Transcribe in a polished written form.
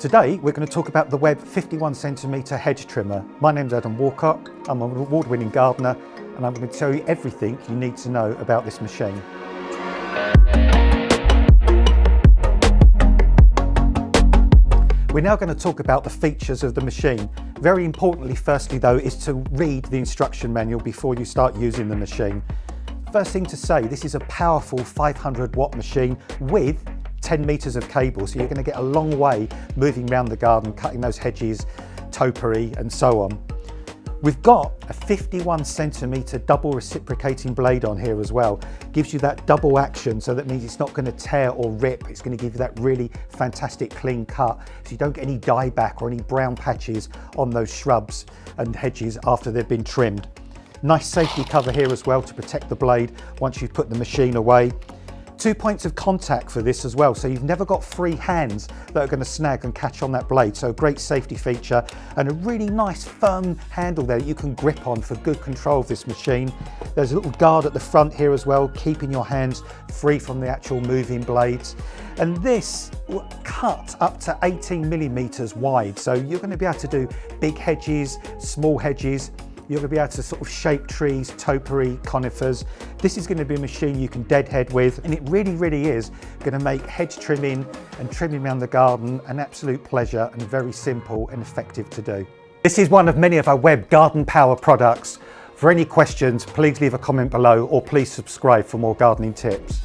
Today we're going to talk about the Webb 51cm hedge trimmer. My name's Woolcott, I'm an award-winning gardener and I'm going to tell you everything you need to know about this machine. We're now going to talk about the features of the machine. Very importantly, firstly though, is to read the instruction manual before you start using the machine. First thing to say, this is a powerful 500 watt machine with 10 metres of cable, so you're going to get a long way moving around the garden, cutting those hedges, topiary and so on. We've got a 51cm double reciprocating blade on here as well. Gives you that double action, so that means it's not going to tear or rip. It's going to give you that really fantastic clean cut, so you don't get any dieback or any brown patches on those shrubs and hedges after they've been trimmed. Nice safety cover here as well to protect the blade once you've put the machine away. 2 points of contact for this as well, so you've never got free hands that are going to snag and catch on that blade, so a great safety feature and a really nice firm handle there that you can grip on for good control of this machine. There's a little guard at the front here as well, keeping your hands free from the actual moving blades, and this will cut up to 18mm wide, so you're going to be able to do big hedges, small hedges. You're going to be able to sort of shape trees, topiary, conifers. This is going to be a machine you can deadhead with, and it really is going to make hedge trimming and trimming around the garden an absolute pleasure and very simple and effective to do. This is one of many of our Webb Garden Power products. For any questions, please leave a comment below or please subscribe for more gardening tips.